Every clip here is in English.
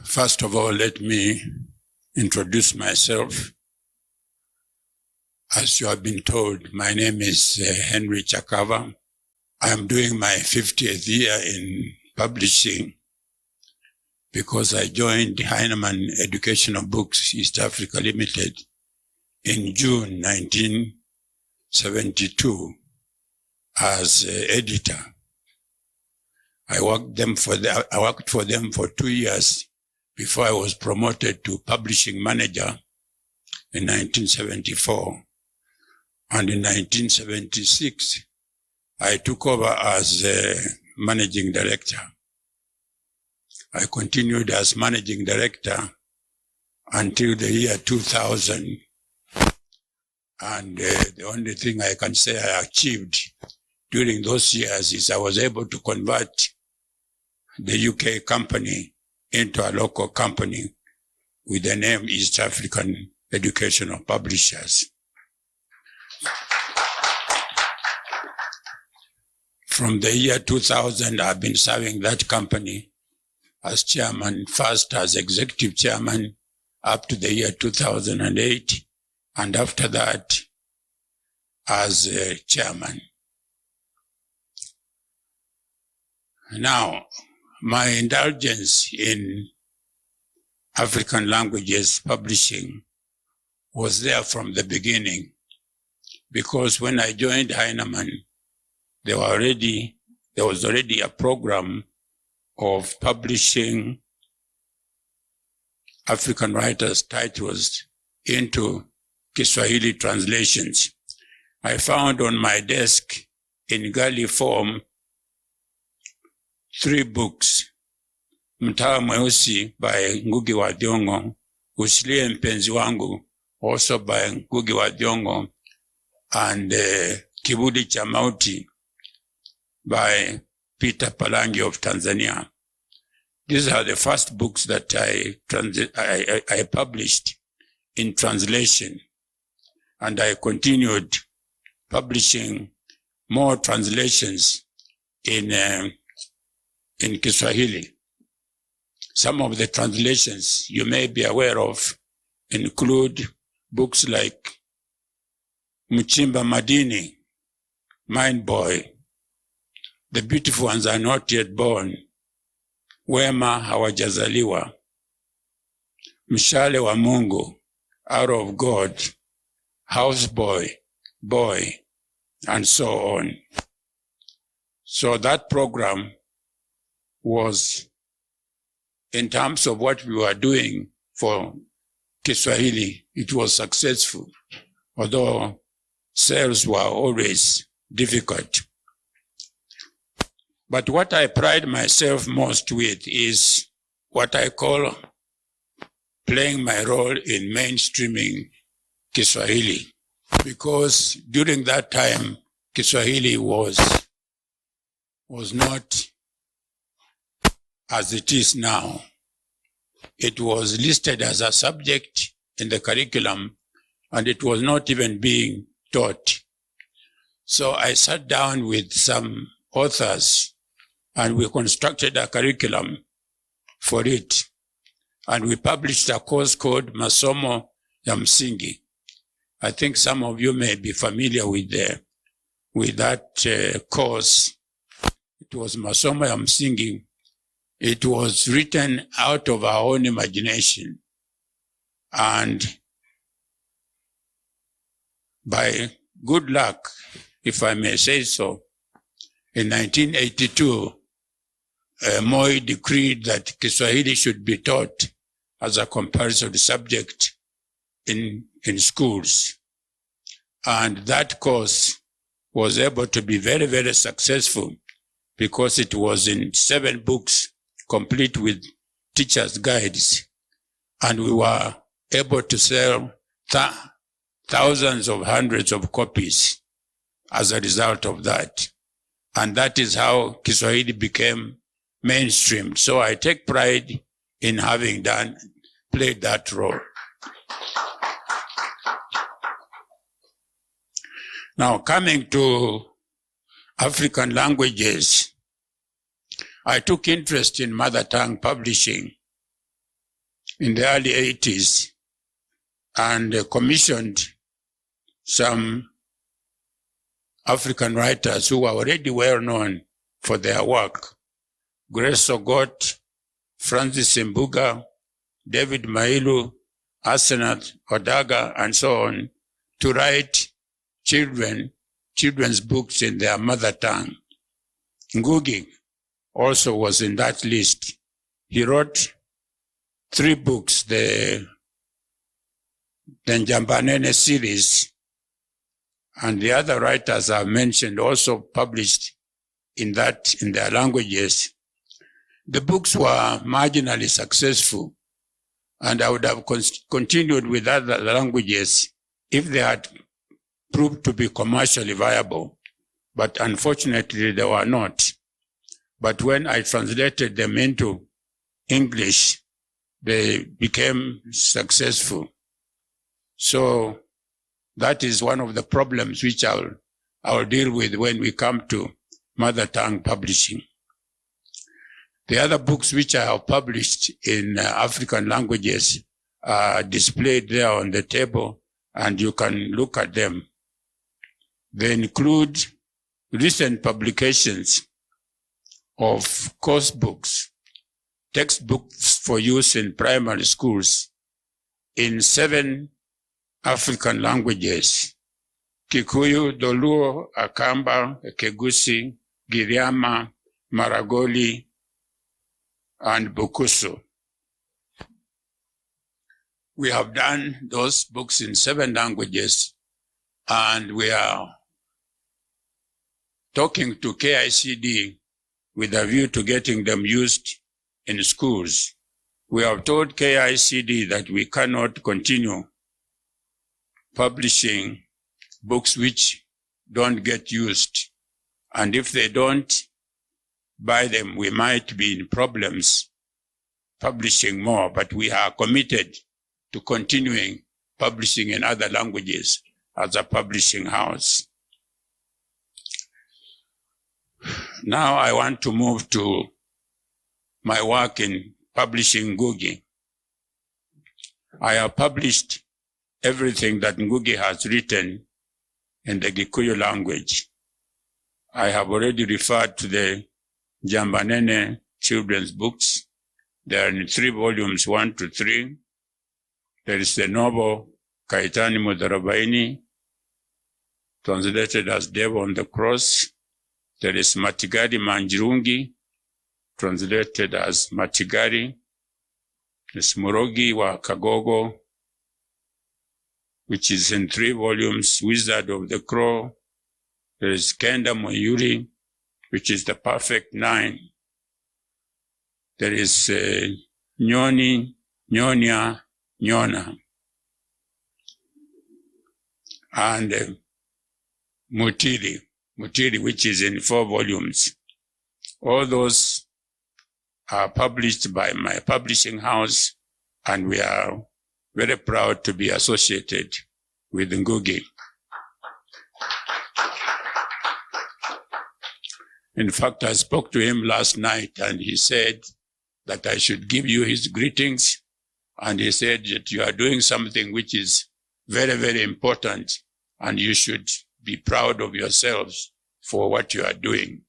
First of all, let me introduce myself. As you have been told, my name is Henry Chakava. I am doing my 50th year in publishing because I joined Heinemann Educational Books East Africa Limited in June 1972 as editor. I worked for them for 2 years before I was promoted to publishing manager in 1974. And in 1976, I took over as managing director. I continued as managing director until the year 2000. And the only thing I can say I achieved during those years is I was able to convert the UK company into a local company with the name East African Educational Publishers. From the year 2000, I've been serving that company as chairman, first as executive chairman up to the year 2008, and after that as chairman. Now, my indulgence in African languages publishing was there from the beginning, because when I joined Heinemann, there was already a program of publishing African writers' titles into Kiswahili translations. I found on my desk in galley form 3 books: Mtawa Mweusi by Ngugi wa Thiong'o, Usilie Mpenzi Wangu, also by Ngugi wa Thiong'o, and Kibudi cha Mauti by Peter Palangi of Tanzania. These are the first books that I published in translation, and I continued publishing more translations in Kiswahili. Some of the translations you may be aware of include books like Mchimba Madini, Mind Boy, The Beautiful Ones Are Not Yet Born, Wema Hawajazaliwa, Mshale wa Mungu, Out of God, Houseboy, Boy, and so on. So that program was, in terms of what we were doing for Kiswahili, it was successful, although sales were always difficult. But what I pride myself most with is what I call playing my role in mainstreaming Kiswahili. Because during that time, Kiswahili was not as it is now. It was listed as a subject in the curriculum, and it was not even being taught. So I sat down with some authors, and we constructed a curriculum for it. And we published a course called Masomo ya Msingi. I think some of you may be familiar with that course. It was Masomo ya Msingi. It was written out of our own imagination. And by good luck, if I may say so, in 1982, Moi decreed that Kiswahili should be taught as a compulsory subject in schools. And that course was able to be very, very successful because it was in 7 books, complete with teachers' guides. And we were able to sell thousands of hundreds of copies as a result of that. And that is how Kiswahili became mainstream. So I take pride in having played that role. Now, coming to African languages, I took interest in mother tongue publishing in the early 80s and commissioned some African writers who were already well known for their work. Grace Ogot, Francis Mbuga, David Mailu, Asenath Odaga, and so on, to write children's books in their mother tongue. Ngugi also was in that list. He wrote 3 books, the Njambanene series, and the other writers I've mentioned also published in their languages. The books were marginally successful, and I would have continued with other languages if they had proved to be commercially viable. But unfortunately, they were not. But when I translated them into English, they became successful. So that is one of the problems which I'll deal with when we come to mother tongue publishing. The other books which I have published in African languages are displayed there on the table, and you can look at them. They include recent publications of course books, textbooks for use in primary schools in 7 African languages: Kikuyu, Doluo, Akamba, Kegusi, Giriama, Maragoli, and Bukusu. We have done those books in 7 languages, and we are talking to KICD with a view to getting them used in schools. We have told KICD that we cannot continue publishing books which don't get used. And if they don't buy them, we might be in problems publishing more, but we are committed to continuing publishing in other languages as a publishing house. Now I want to move to my work in publishing Ngugi. I have published everything that Ngugi has written in the Gikuyu language. I have already referred to the Njambanene children's books. They are in 3 volumes, 1 to 3. There is the novel Kaitani Mudarabaini, translated as Devil on the Cross. There is Matigari Manjirungi, translated as Matigari. There's Murogi wa Kagogo, which is in 3 volumes, Wizard of the Crow. There is Kenda Moyuri, which is the Perfect 9. There is Nyoni, Nyonya, Nyona, and Mutiri, which is in 4 volumes. All those are published by my publishing house, and we are very proud to be associated with Ngugi. In fact, I spoke to him last night, and he said that I should give you his greetings. And he said that you are doing something which is very, very important, and you should be proud of yourselves for what you are doing.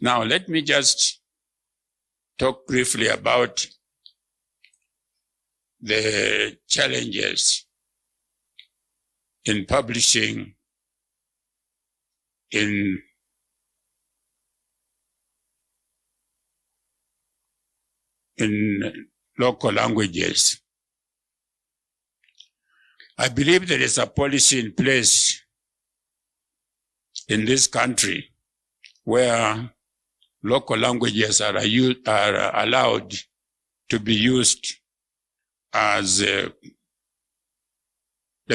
Now, let me just talk briefly about the challenges in publishing in local languages. I believe there is a policy in place in this country where local languages are allowed to be used as the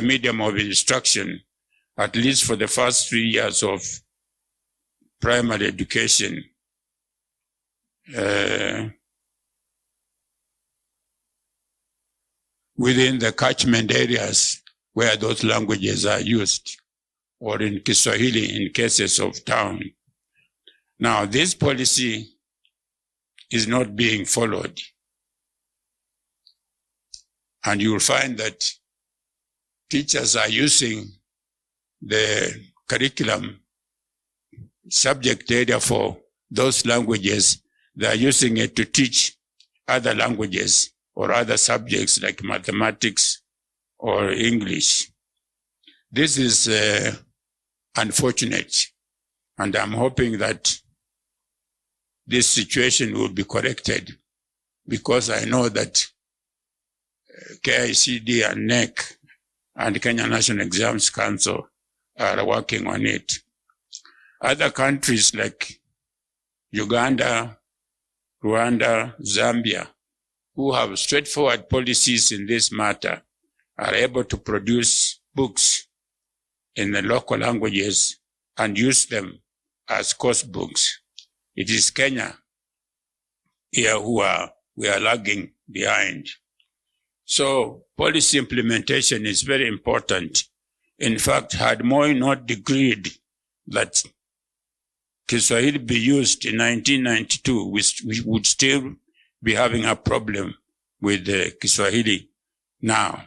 medium of instruction, at least for the first 3 years of primary education. Within the catchment areas where those languages are used, or in Kiswahili in cases of town. Now, this policy is not being followed. And you'll find that teachers are using the curriculum subject area for those languages. They are using it to teach other languages or other subjects like mathematics or English. This is unfortunate, and I'm hoping that this situation will be corrected, because I know that KICD and NEC and Kenya National Exams Council are working on it. Other countries like Uganda, Rwanda, Zambia, who have straightforward policies in this matter, are able to produce books in the local languages and use them as course books. It is Kenya here we are lagging behind. So policy implementation is very important. In fact, had Moi not decreed that Kiswahili be used in 1992, we would still be having a problem with Kiswahili now.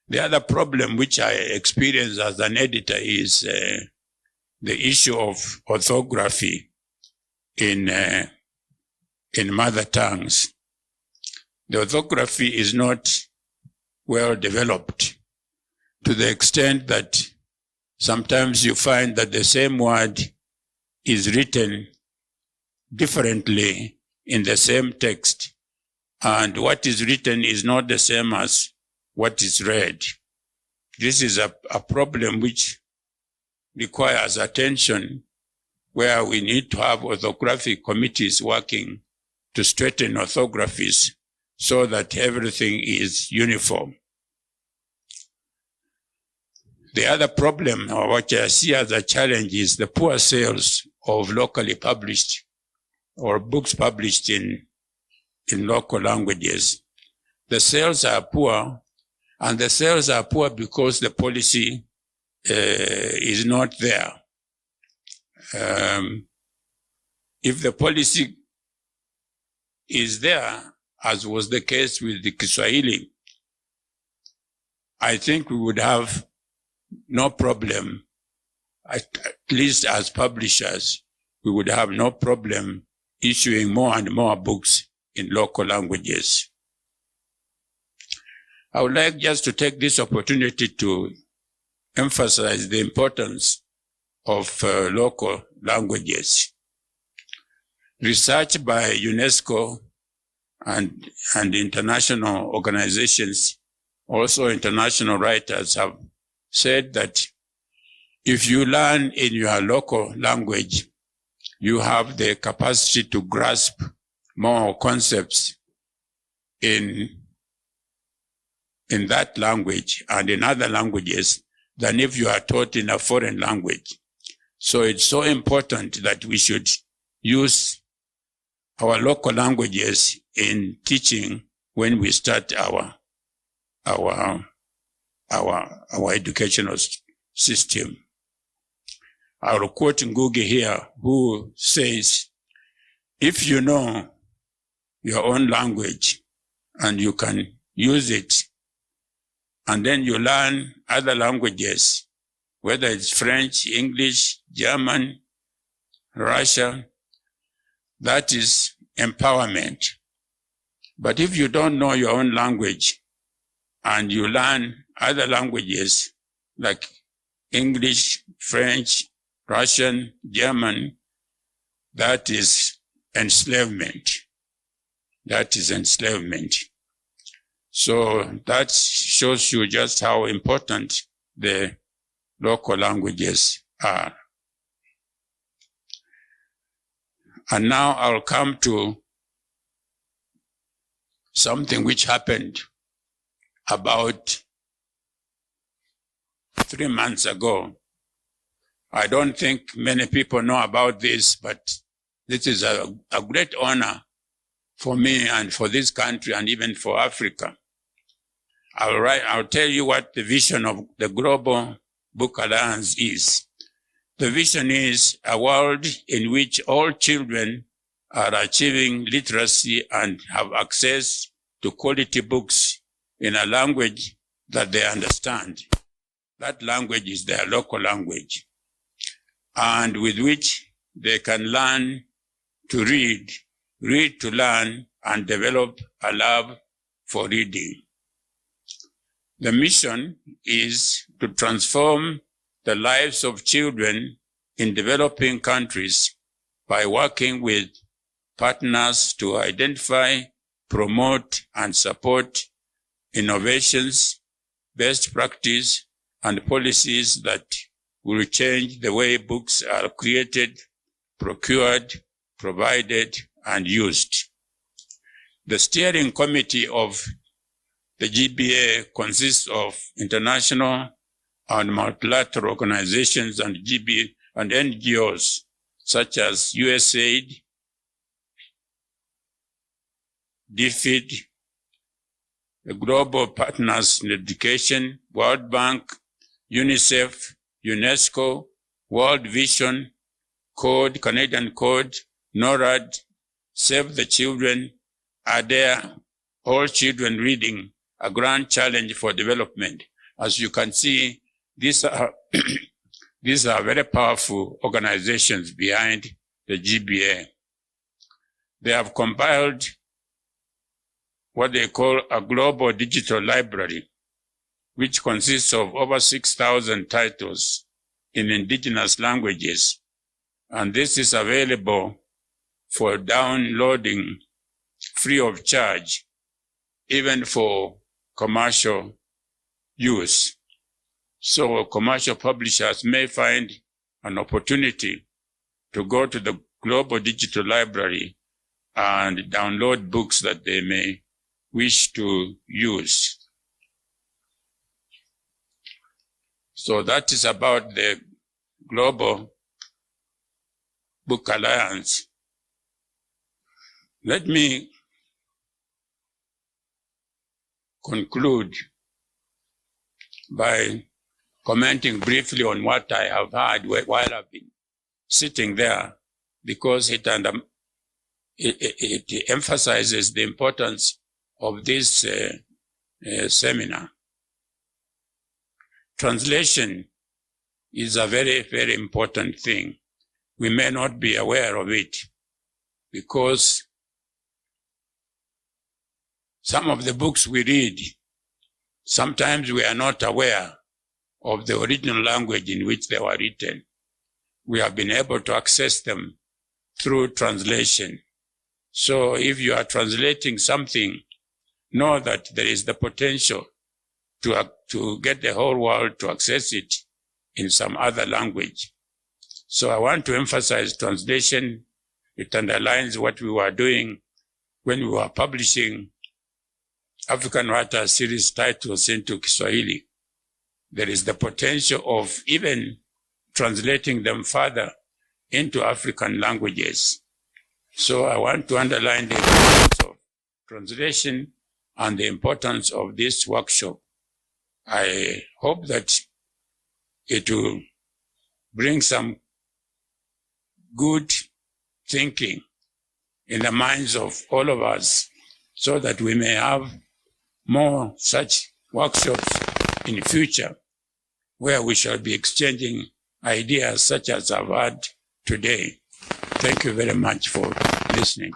The other problem which I experience as an editor is the issue of orthography in mother tongues. The orthography is not well developed, to the extent that sometimes you find that the same word is written differently in the same text, and what is written is not the same as what is read. This is a problem which requires attention, where we need to have orthographic committees working to straighten orthographies so that everything is uniform. The other problem, or what I see as a challenge, is the poor sales of locally published or books published in local languages. The sales are poor, and the sales are poor because the policy is not there. If the policy is there, as was the case with the Kiswahili, I think we would have no problem, at least as publishers, we would have no problem issuing more and more books in local languages. I would like just to take this opportunity to emphasize the importance of local languages. Research by UNESCO and international organizations, also international writers, have said that if you learn in your local language, you have the capacity to grasp more concepts in that language and in other languages than if you are taught in a foreign language. So it's so important that we should use our local languages in teaching when we start our educational system. I'll quote Ngugi here, who says, if you know your own language and you can use it, and then you learn other languages, whether it's French, English, German, Russian, that is empowerment. But if you don't know your own language and you learn other languages like English, French, Russian, German, that is enslavement. That is enslavement. So that shows you just how important the local languages are. And now I'll come to something which happened about 3 months ago. I don't think many people know about this, but this is a great honor for me and for this country and even for Africa. I'll tell you what the vision of the Global Book Alliance is. The vision is a world in which all children are achieving literacy and have access to quality books in a language that they understand. That language is their local language, and with which they can learn to read to learn, and develop a love for reading. The mission is to transform the lives of children in developing countries by working with partners to identify, promote, and support innovations, best practice, and policies that will change the way books are created, procured, provided, and used. The steering committee of the GBA consists of international and multilateral organizations and NGOs such as USAID, DFID, the Global Partners in Education, World Bank, UNICEF, UNESCO, World Vision, Code, Canadian Code, NORAD, Save the Children, ADARE, All Children Reading, a grand challenge for development. As you can see, these are very powerful organizations behind the GBA. They have compiled what they call a global digital library, which consists of over 6,000 titles in indigenous languages. And this is available for downloading free of charge, even for commercial use. So commercial publishers may find an opportunity to go to the Global Digital Library and download books that they may wish to use. So that is about the Global Book Alliance. Let me conclude by commenting briefly on what I have heard while I've been sitting there, because it emphasizes the importance of this seminar. Translation is a very, very important thing. We may not be aware of it because some of the books we read, sometimes we are not aware of the original language in which they were written. We have been able to access them through translation. So if you are translating something, know that there is the potential to get the whole world to access it in some other language. So I want to emphasize translation. It underlines what we were doing when we were publishing African Writers series titles into Kiswahili. There is the potential of even translating them further into African languages. So I want to underline the importance of translation and the importance of this workshop. I hope that it will bring some good thinking in the minds of all of us so that we may have more such workshops in the future where we shall be exchanging ideas such as I've had today. Thank you very much for listening.